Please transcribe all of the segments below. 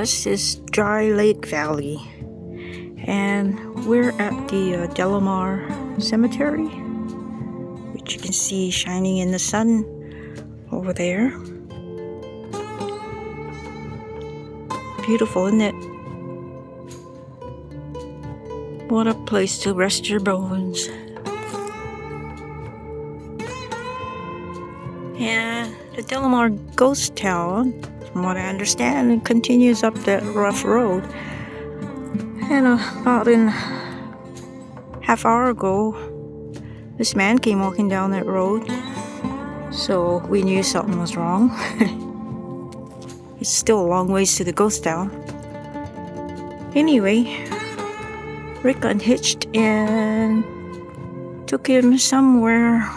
This is Dry Lake Valley, and we're at the Delamar Cemetery, which you can see shining in the sun over there. Beautiful, isn't it? What a place to rest your bones. And the Delamar Ghost Town, from what I understand, continues up that rough road. And about in half hour ago, this man came walking down that road, so we knew something was wrong. It's still a long ways to the ghost town. Anyway, Rick unhitched and took him somewhere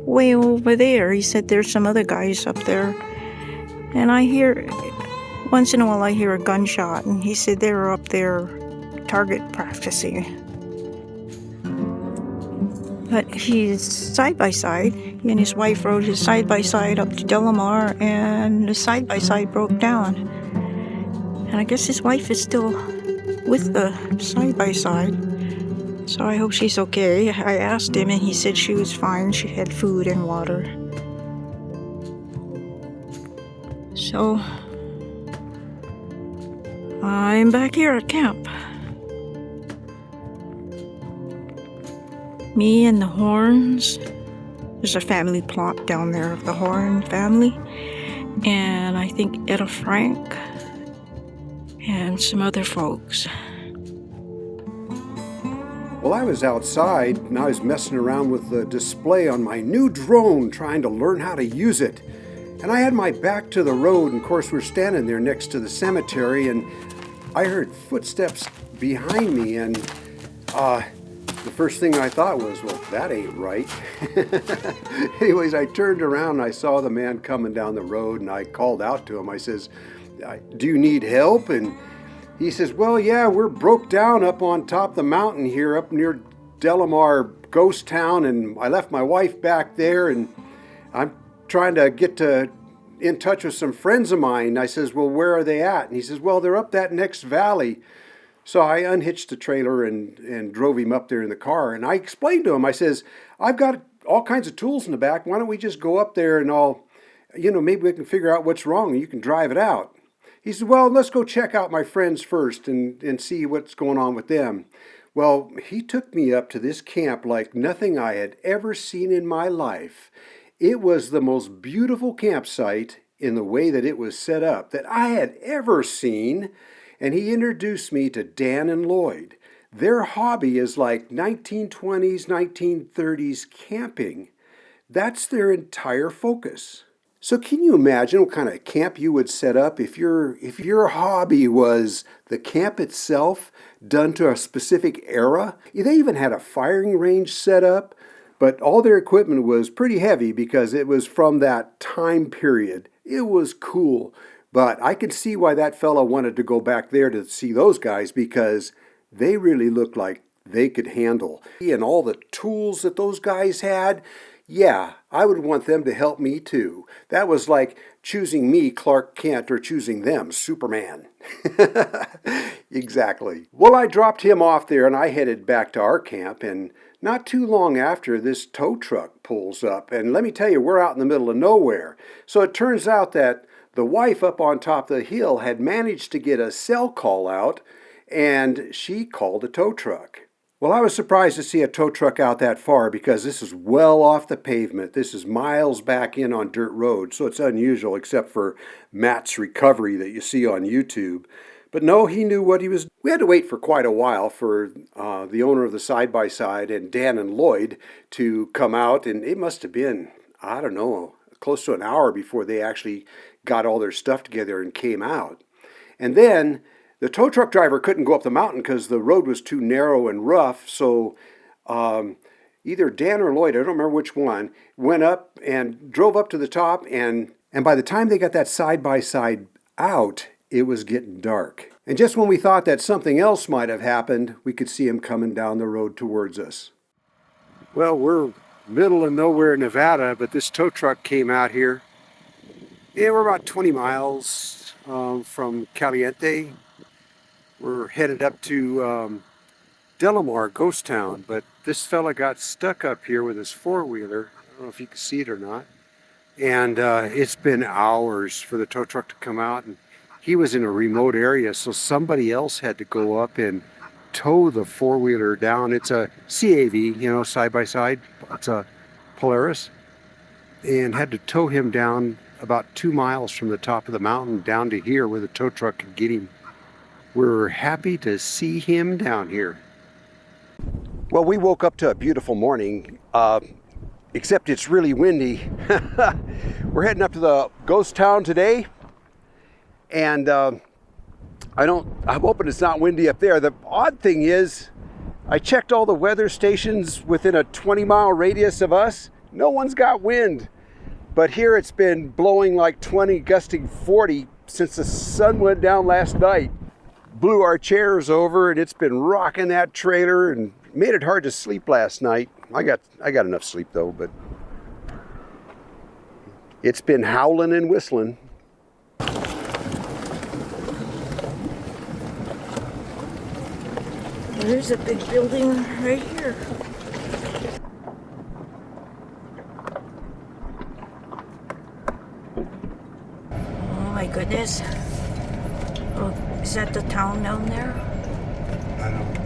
way over there. He said there's some other guys up there, and once in a while I hear a gunshot, and he said they were up there target practicing. But he's side-by-side. He and his wife rode his side-by-side up to Delamar, and the side-by-side broke down. And I guess his wife is still with the side-by-side. So I hope she's okay. I asked him and he said she was fine. She had food and water. So I'm back here at camp. Me and the Horns. There's a family plot down there of the Horn family. And I think Etta Frank and some other folks. Well, I was outside and I was messing around with the display on my new drone, trying to learn how to use it. And I had my back to the road, and of course we're standing there next to the cemetery, and I heard footsteps behind me, and the first thing I thought was, well, that ain't right. Anyways, I turned around and I saw the man coming down the road, and I called out to him. I says, do you need help? And he says, well, yeah, we're broke down up on top of the mountain here up near Delamar Ghost Town, and I left my wife back there, and I'm trying to get in touch with some friends of mine. I says, well, where are they at? And he says, well, they're up that next valley. So I unhitched the trailer and drove him up there in the car, and I explained to him, I says, I've got all kinds of tools in the back. Why don't we just go up there and maybe we can figure out what's wrong and you can drive it out. He said, well, let's go check out my friends first and see what's going on with them. Well, he took me up to this camp like nothing I had ever seen in my life. It was the most beautiful campsite in the way that it was set up that I had ever seen. And he introduced me to Dan and Lloyd. Their hobby is like 1920s, 1930s camping. That's their entire focus. So can you imagine what kind of camp you would set up if your hobby was the camp itself done to a specific era? They even had a firing range set up, but all their equipment was pretty heavy because it was from that time period. It was cool, but I could see why that fella wanted to go back there to see those guys, because they really looked like they could handle. And all the tools that those guys had, yeah, I would want them to help me too. That was like choosing me, Clark Kent, or choosing them, Superman. Exactly. Well, I dropped him off there and I headed back to our camp, and not too long after, this tow truck pulls up. And let me tell you, we're out in the middle of nowhere. So it turns out that the wife up on top of the hill had managed to get a cell call out, and she called a tow truck. Well, I was surprised to see a tow truck out that far, because this is well off the pavement. This is miles back in on dirt road, so it's unusual except for Matt's recovery that you see on YouTube. But no, he knew what he was doing. We had to wait for quite a while for the owner of the side-by-side and Dan and Lloyd to come out, and it must have been, I don't know, close to an hour before they actually got all their stuff together and came out. And then the tow truck driver couldn't go up the mountain because the road was too narrow and rough, so either Dan or Lloyd, I don't remember which one, went up and drove up to the top, and by the time they got that side-by-side out, it was getting dark. And just when we thought that something else might have happened, we could see him coming down the road towards us. Well, we're middle of nowhere, Nevada, but this tow truck came out here. Yeah, we're about 20 miles from Caliente. We're headed up to Delamar Ghost Town, but this fella got stuck up here with his four-wheeler. I don't know if you can see it or not. And it's been hours for the tow truck to come out, and he was in a remote area, so somebody else had to go up and tow the four-wheeler down. It's a CAV, you know, side-by-side. It's a Polaris, and had to tow him down about 2 miles from the top of the mountain down to here where the tow truck could get him. We're happy to see him down here. Well, we woke up to a beautiful morning, except it's really windy. We're heading up to the ghost town today, and I'm hoping it's not windy up there. The odd thing is, I checked all the weather stations within a 20-mile radius of us. No one's got wind, but here it's been blowing like 20, gusting 40 since the sun went down last night. Blew our chairs over, and it's been rocking that trailer and made it hard to sleep last night. I got enough sleep though, but it's been howling and whistling. There's a big building right here. Oh my goodness. Oh, is that the town down there? I don't know.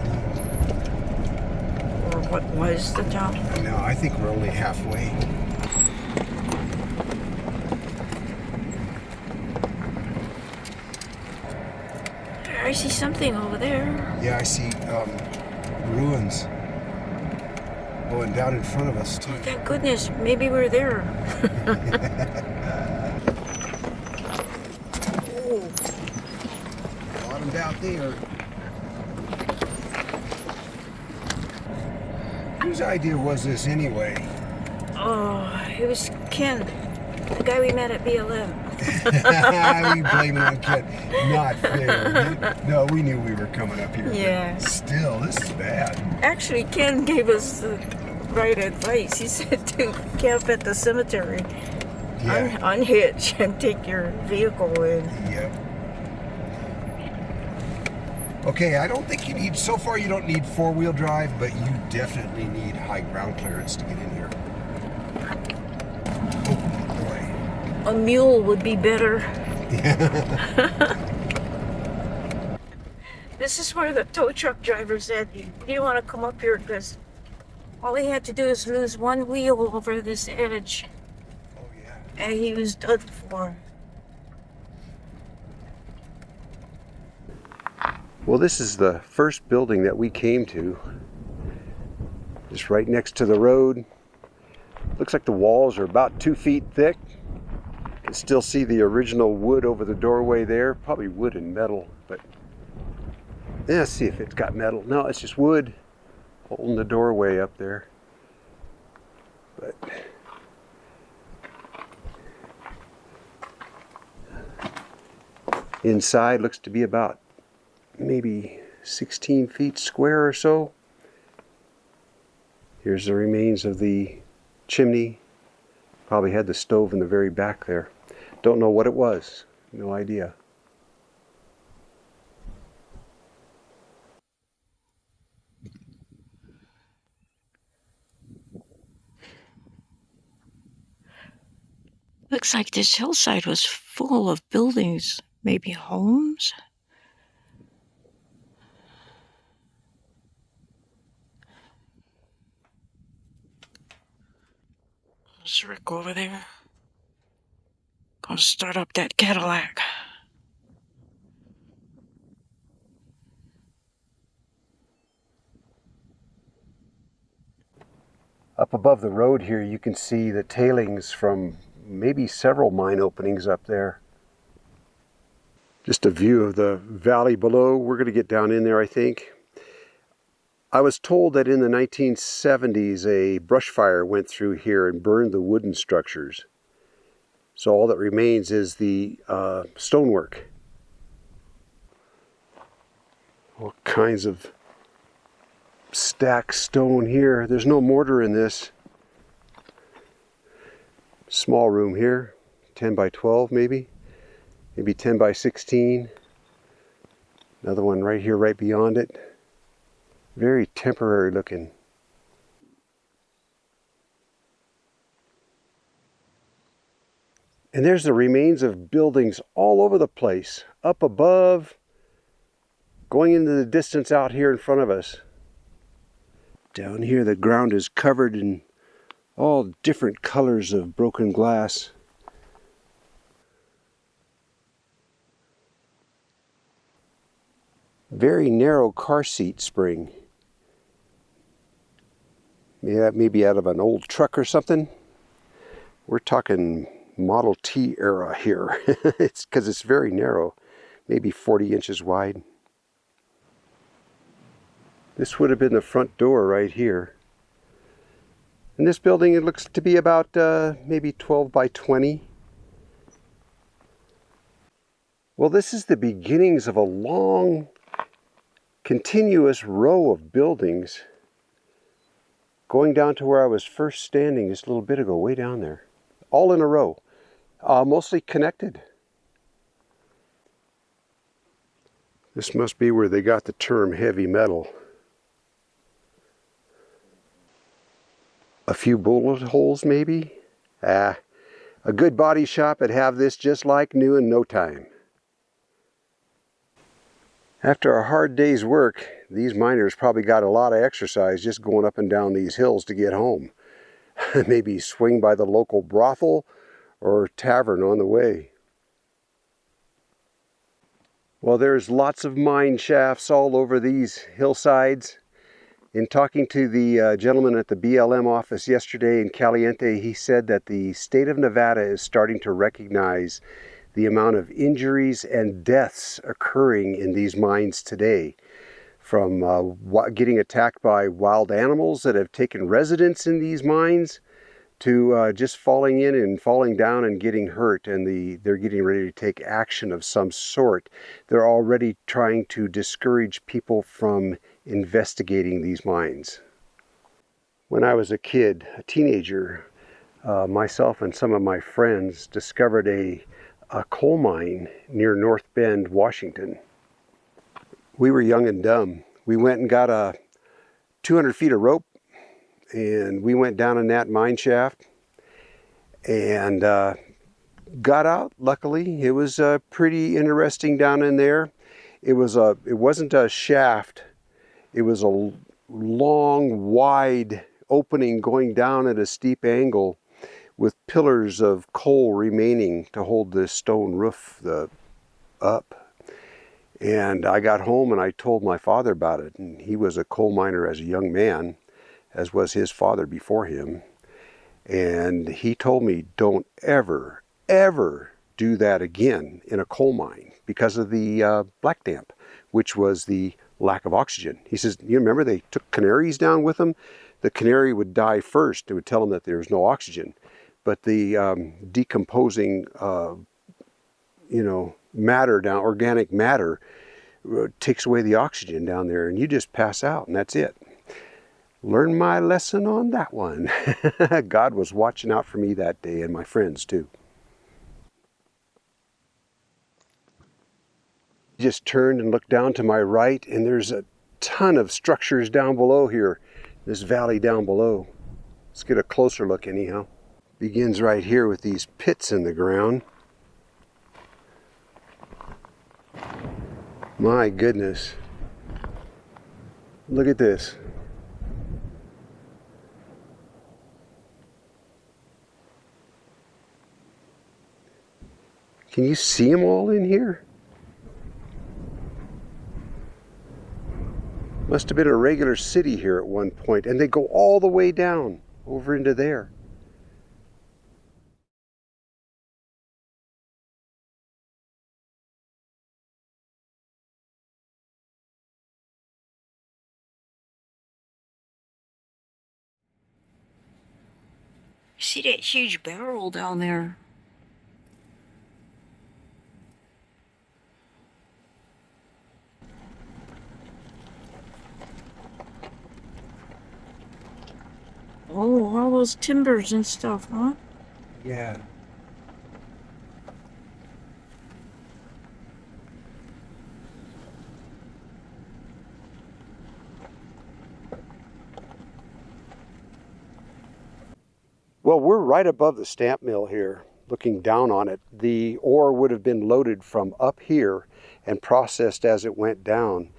Or what was the town? No, I think we're only halfway. I see something over there. Yeah, I see ruins going down in front of us too. Thank goodness, maybe we're there. Oh. Bottomed out there. Whose idea was this anyway? Oh, it was Ken, the guy we met at BLM. We blame it on Ken. Not fair. No, we knew we were coming up here. Yeah. Still, this is bad. Actually, Ken gave us the right advice. He said to camp at the cemetery, Yeah. unhitch and take your vehicle in. Yep. Okay, I don't think you need, so far you don't need four-wheel drive, but you definitely need high ground clearance to get in here. Oh, boy. A mule would be better. This is where the tow truck driver said, "Do you want to come up here?" Because all he had to do is lose one wheel over this edge. Oh, yeah. And he was done for. Well, this is the first building that we came to. Just right next to the road. Looks like the walls are about 2 feet thick. You can still see the original wood over the doorway there. Probably wood and metal, but yeah, let's see if it's got metal. No, it's just wood holding the doorway up there. But inside looks to be about maybe 16 feet square or so. Here's the remains of the chimney. Probably had the stove in the very back there. Don't know what it was. No idea. Looks like this hillside was full of buildings, maybe homes. There's Rick over there. Gonna start up that Cadillac. Up above the road here, you can see the tailings from maybe several mine openings up there. Just a view of the valley below. We're going to get down in there, I think. I was told that in the 1970s, a brush fire went through here and burned the wooden structures. So all that remains is the stonework. All kinds of stacked stone here. There's no mortar in this. Small room here, 10 by 12 maybe. maybe 10 by 16. Another one right here, right beyond it. Very temporary looking. And there's the remains of buildings all over the place, up above, going into the distance out here in front of us. Down here the ground is covered in all different colors of broken glass. Very narrow car seat spring. Maybe out of an old truck or something. We're talking Model T era here. It's because it's very narrow, maybe 40 inches wide. This would have been the front door right here. In this building, it looks to be about maybe 12 by 20. Well, this is the beginnings of a long, continuous row of buildings going down to where I was first standing just a little bit ago, way down there. All in a row, mostly connected. This must be where they got the term heavy metal. A few bullet holes maybe? A good body shop would have this just like new in no time. After a hard day's work, these miners probably got a lot of exercise just going up and down these hills to get home. Maybe swing by the local brothel or tavern on the way. Well, there's lots of mine shafts all over these hillsides. In talking to the gentleman at the BLM office yesterday in Caliente, he said that the state of Nevada is starting to recognize the amount of injuries and deaths occurring in these mines today. From getting attacked by wild animals that have taken residence in these mines to just falling in and falling down and getting hurt, and they're getting ready to take action of some sort. They're already trying to discourage people from investigating these mines. When I was a kid, a teenager, myself and some of my friends discovered a coal mine near North Bend, Washington. We were young and dumb. We went and got 200 feet of rope, and we went down in that mine shaft and got out. Luckily, it was pretty interesting down in there. It wasn't a shaft. It was a long, wide opening going down at a steep angle with pillars of coal remaining to hold this stone roof up. And I got home and I told my father about it. And he was a coal miner as a young man, as was his father before him. And he told me, don't ever, ever do that again in a coal mine because of the black damp, which was the lack of oxygen. He says, you remember they took canaries down with them? The canary would die first. It would tell them that there was no oxygen. But the decomposing, matter down, organic matter, takes away the oxygen down there, and you just pass out, and that's it. Learned my lesson on that one. God was watching out for me that day, and my friends too. Just turned and looked down to my right, and there's a ton of structures down below here, this valley down below. Let's get a closer look anyhow. Begins right here with these pits in the ground. My goodness. Look at this. Can you see them all in here? Must have been a regular city here at one point, and they go all the way down over into there. See that huge barrel down there? Oh, all those timbers and stuff, huh? Yeah. Well, we're right above the stamp mill here, looking down on it. The ore would have been loaded from up here and processed as it went down.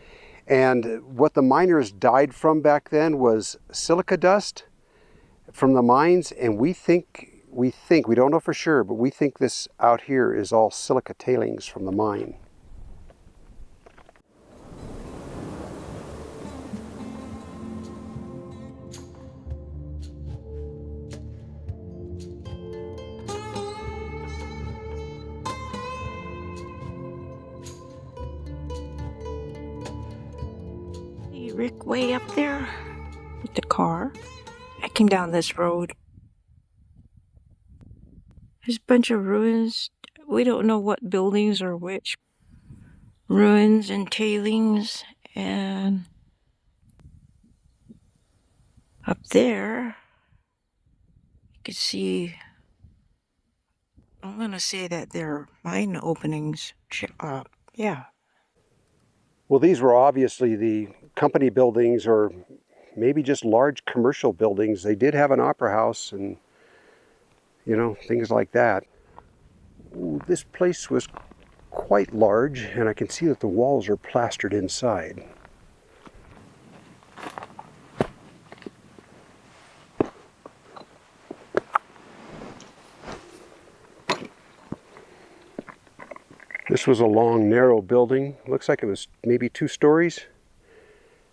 And what the miners died from back then was silica dust from the mines, and we don't know for sure, but we think this out here is all silica tailings from the mine. See Rick way up there with the car. I came down this road. There's a bunch of ruins. We don't know what buildings or which. Ruins and tailings, and up there you can see, I'm gonna say that they're mine openings. Yeah. Well, these were obviously the company buildings, or maybe just large commercial buildings. They did have an opera house and, you know, things like that. Ooh, this place was quite large, and I can see that the walls are plastered inside. This was a long, narrow building. Looks like it was maybe 2 stories.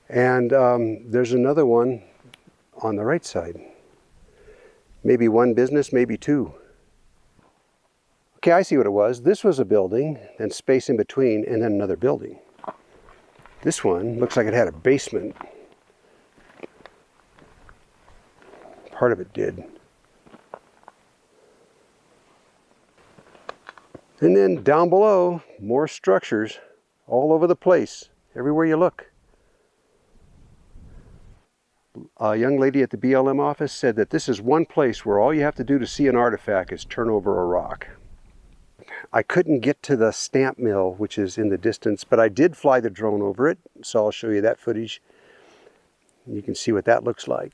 And there's another one on the right side. Maybe 1 business, maybe 2. Okay, I see what it was. This was a building, then space in between, and then another building. This one looks like it had a basement. Part of it did. And then down below, more structures all over the place, everywhere you look. A young lady at the BLM office said that this is one place where all you have to do to see an artifact is turn over a rock. I couldn't get to the stamp mill, which is in the distance, but I did fly the drone over it, so I'll show you that footage. You can see what that looks like.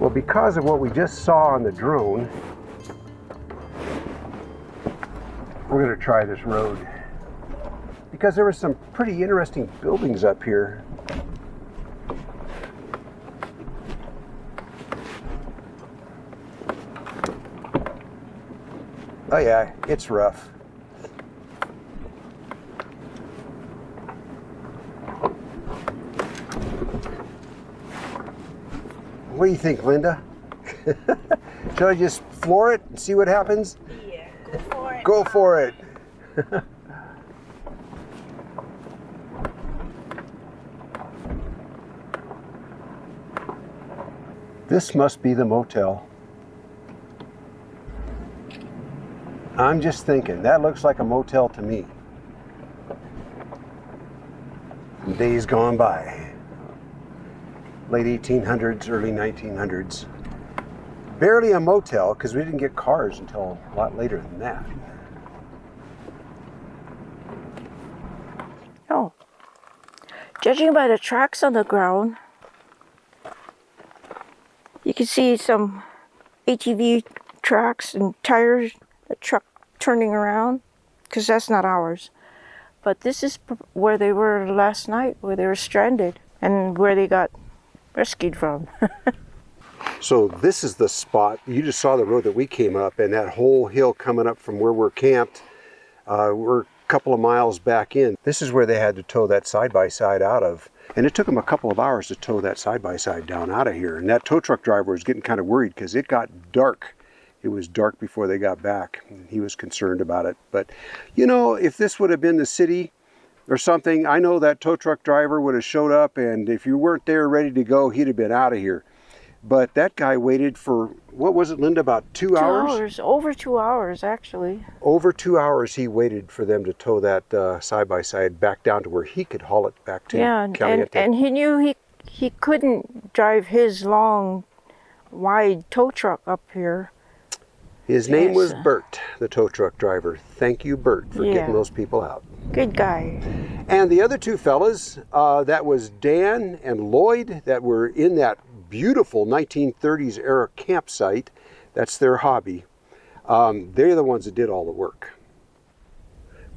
Well, because of what we just saw on the drone, we're going to try this road. Because there were some pretty interesting buildings up here. Oh yeah, it's rough. What do you think, Linda? Should I just floor it and see what happens? Yeah, go for it. Go for it. This must be the motel. I'm just thinking, that looks like a motel to me. Days gone by. Late 1800s, early 1900s. barely a motel because we didn't get cars until a lot later than that. Oh. Judging by the tracks on the ground, you can see some ATV tracks and tires, a truck turning around, because that's not ours. But this is where they were last night, where they were stranded, and where they got rescued from. So this is the spot. You just saw the road that we came up, and that whole hill coming up from where we're camped. We're a couple of miles back in. This is where they had to tow that side-by-side out of. And it took them a couple of hours to tow that side-by-side down out of here. And that tow truck driver was getting kind of worried because it got dark. It was dark before they got back. And he was concerned about it. But, you know, if this would have been the city or something, I know that tow truck driver would have showed up, and if you weren't there ready to go, he'd have been out of here. But that guy waited for, what was it, Linda, about 2 hours? 2 hours, over 2 hours, actually. Over 2 hours he waited for them to tow that side-by-side back down to where he could haul it back to Caliente. And he knew he couldn't drive his long, wide tow truck up here. His name was Bert, the tow truck driver. Thank you, Bert, for getting those people out. Good guy. And the other two fellas, that was Dan and Lloyd, that were in that beautiful 1930s era campsite. That's their hobby. They're the ones that did all the work.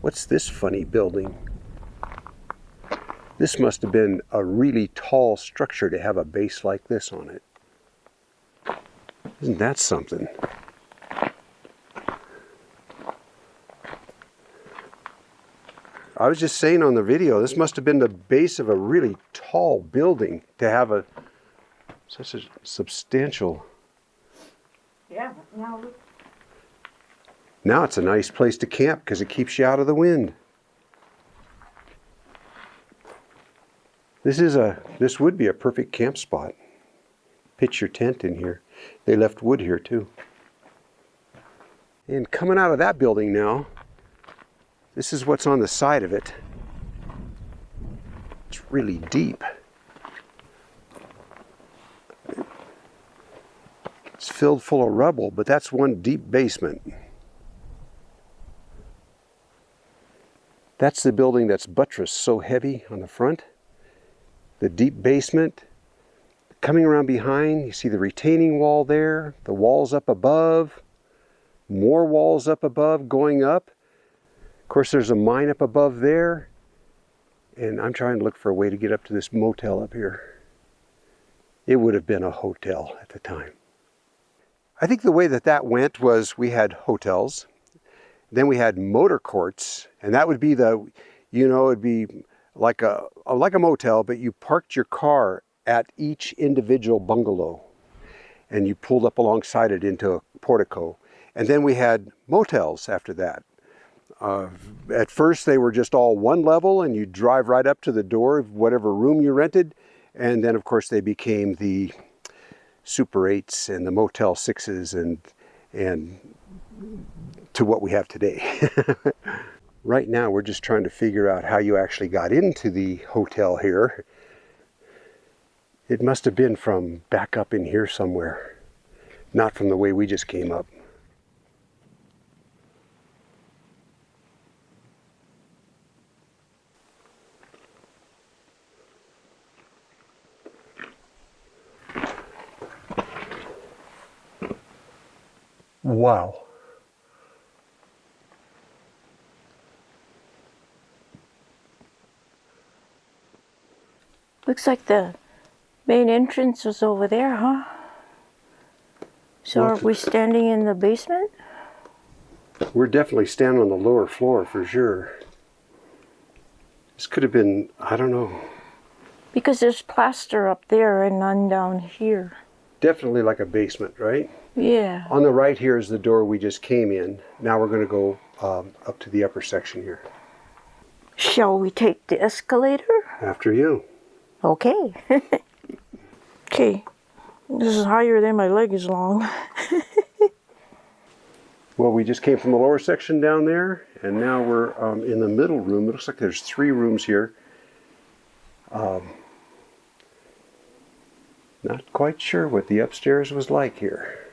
What's this funny building? This must have been a really tall structure to have a base like this on it. Isn't that something? I was just saying on the video, this must have been the base of a really tall building to have such a substantial. Yeah, now it's a nice place to camp because it keeps you out of the wind. This would be a perfect camp spot. Pitch your tent in here. They left wood here too. And coming out of that building now, this is what's on the side of it. It's really deep. It's filled full of rubble, but that's one deep basement. That's the building that's buttressed so heavy on the front. The deep basement. Coming around behind, you see the retaining wall there, the walls up above, more walls up above going up. Of course, there's a mine up above there, and I'm trying to look for a way to get up to this motel up here. It would have been a hotel at the time. I think the way that went was we had hotels, then we had motor courts, and that would be it'd be like a motel, but you parked your car at each individual bungalow, and you pulled up alongside it into a portico. And then we had motels after that. At first they were just all one level, and you drive right up to the door of whatever room you rented, and then of course they became the Super 8s and the Motel 6s and to what we have today. Right now we're just trying to figure out how you actually got into the hotel here. It must have been from back up in here somewhere, not from the way we just came up. Wow. Looks like the main entrance was over there, huh? So are we standing in the basement? We're definitely standing on the lower floor for sure. This could have been, I don't know. Because there's plaster up there and none down here. Definitely like a basement, right? Yeah. On the right here is the door we just came in. Now we're going to go up to the upper section here. Shall we take the escalator? After you. Okay. Okay. This is higher than my leg is long. Well, we just came from the lower section down there, and now we're in the middle room. It looks like there's 3 rooms here. Not quite sure what the upstairs was like here.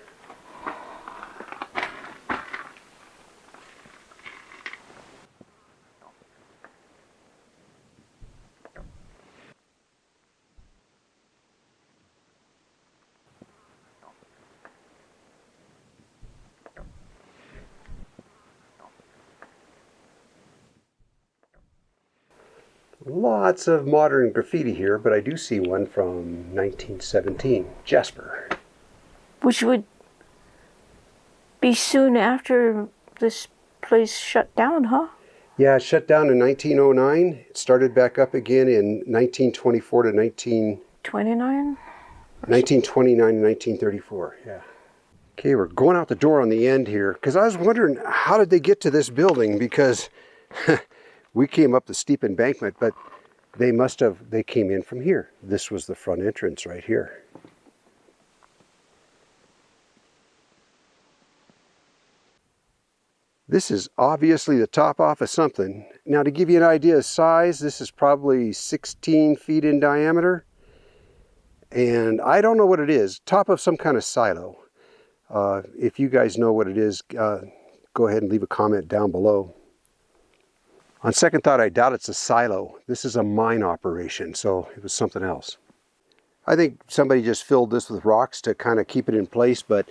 Lots of modern graffiti here, but I do see one from 1917, Jasper. Which would be soon after this place shut down, huh? Yeah, it shut down in 1909. It started back up again in 1924 to 29? 1929 and 1934, yeah. Okay, we're going out the door on the end here, because I was wondering, how did they get to this building? Because we came up the steep embankment, but they came in from here. This was the front entrance right here. This is obviously the top off of something. Now, to give you an idea of size, this is probably 16 feet in diameter. And I don't know what it is. Top of some kind of silo. If you guys know what it is, go ahead and leave a comment down below. On second thought, I doubt it's a silo. This is a mine operation, so it was something else. I think somebody just filled this with rocks to kind of keep it in place, but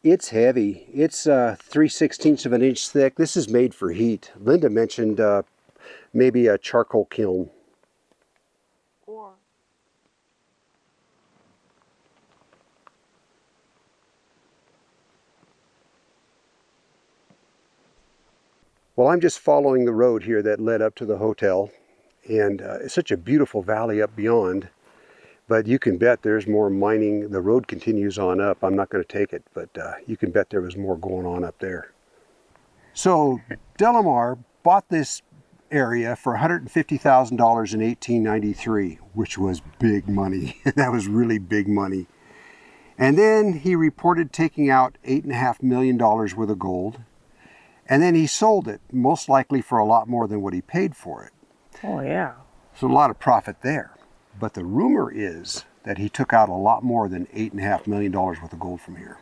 it's heavy. It's 3/16 of an inch thick. This is made for heat. Linda mentioned maybe a charcoal kiln. Well, I'm just following the road here that led up to the hotel, and it's such a beautiful valley up beyond, but you can bet there's more mining. The road continues on up. I'm not going to take it, but you can bet there was more going on up there. So Delamar bought this area for $150,000 in 1893, which was big money. That was really big money. And then he reported taking out $8.5 million worth of gold. And then he sold it, most likely for a lot more than what he paid for it. Oh, yeah. So a lot of profit there. But the rumor is that he took out a lot more than $8.5 million worth of gold from here.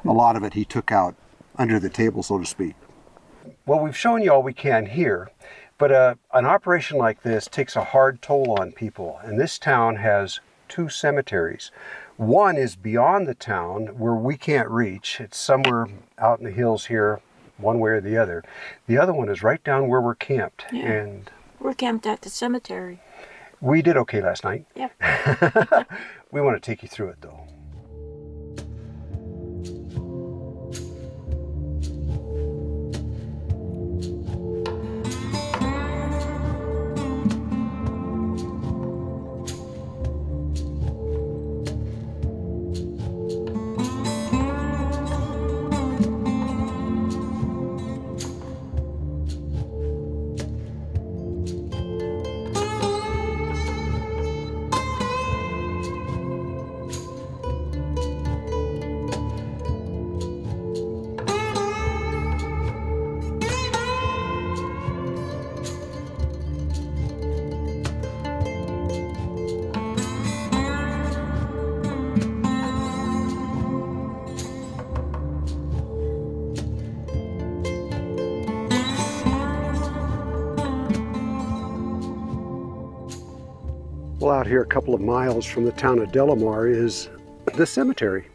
A lot of it he took out under the table, so to speak. Well, we've shown you all we can here, but an operation like this takes a hard toll on people. And this town has 2 cemeteries. One is beyond the town where we can't reach. It's somewhere out in the hills here, one way or the other. The other one is right down where we're camped. Yeah. And we're camped at the cemetery. We did okay last night. Yep. We want to take you through it though. Well, out here a couple of miles from the town of Delamar is the cemetery.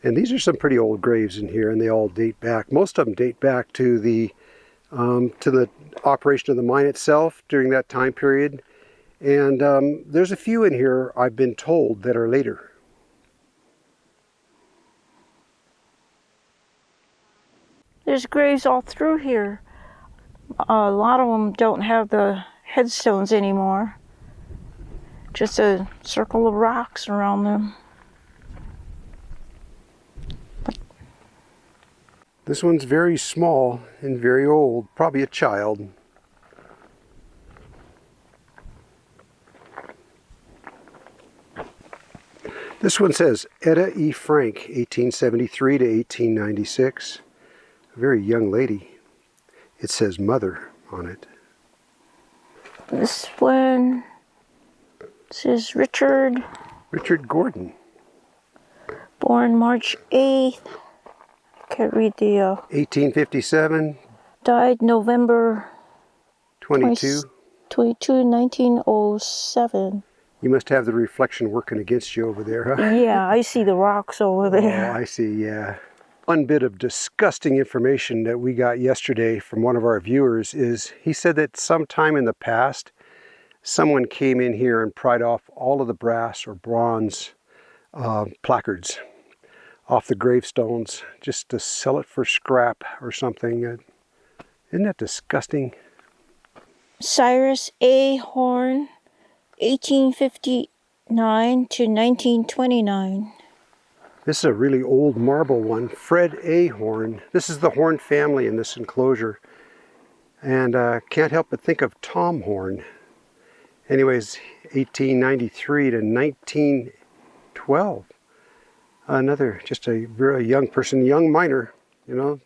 And these are some pretty old graves in here, and they all date back. Most of them date back to the operation of the mine itself during that time period. And there's a few in here, I've been told, that are later. There's graves all through here. A lot of them don't have the headstones anymore. Just a circle of rocks around them. This one's very small and very old, probably a child. This one says Etta E. Frank, 1873 to 1896. A very young lady. It says mother on it. This one says Richard. Richard Gordon. Born March 8th. Can't read the... 1857. Died November 22. 1907. You must have the reflection working against you over there, huh? Yeah, I see the rocks over there. Oh, I see, yeah. One bit of disgusting information that we got yesterday from one of our viewers is he said that sometime in the past, someone came in here and pried off all of the brass or bronze placards off the gravestones just to sell it for scrap or something. Isn't that disgusting? Cyrus A. Horn, 1859 to 1929. This is a really old marble one. Fred A. Horn. This is the Horn family in this enclosure. And can't help but think of Tom Horn. Anyways, 1893 to 1912. Another, just a very young person, young miner, you know.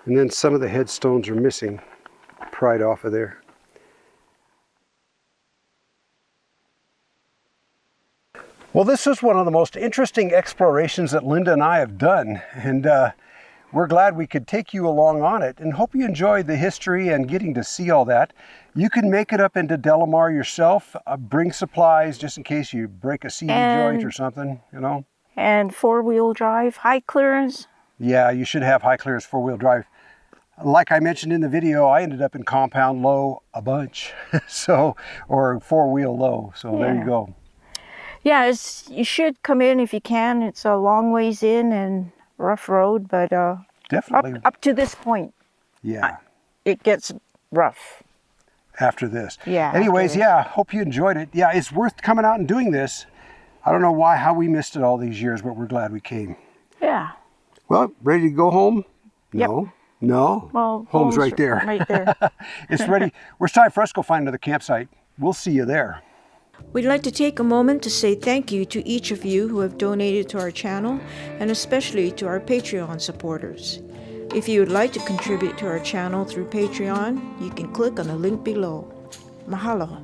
And then some of the headstones are missing, pried off of there. Well, this is one of the most interesting explorations that Linda and I have done, and we're glad we could take you along on it, and hope you enjoyed the history and getting to see all that. You can make it up into Delamar yourself. Bring supplies just in case you break a CD joint or something, you know. And four-wheel drive, high clearance. Yeah, you should have high clearance four-wheel drive. Like I mentioned in the video, I ended up in compound low a bunch, so, or four-wheel low, so there you go. Yeah, you should come in if you can. It's a long ways in and rough road, but definitely up to this point, yeah, it gets rough. After this, yeah. Anyways, yeah, hope you enjoyed it. Yeah, it's worth coming out and doing this. I don't know how we missed it all these years, but we're glad we came. Yeah. Well, ready to go home? Yep. No. Well, home's right there. Right there. It's ready. It's time for us to go find another campsite. We'll see you there. We'd like to take a moment to say thank you to each of you who have donated to our channel, and especially to our Patreon supporters. If you would like to contribute to our channel through Patreon, you can click on the link below. Mahalo.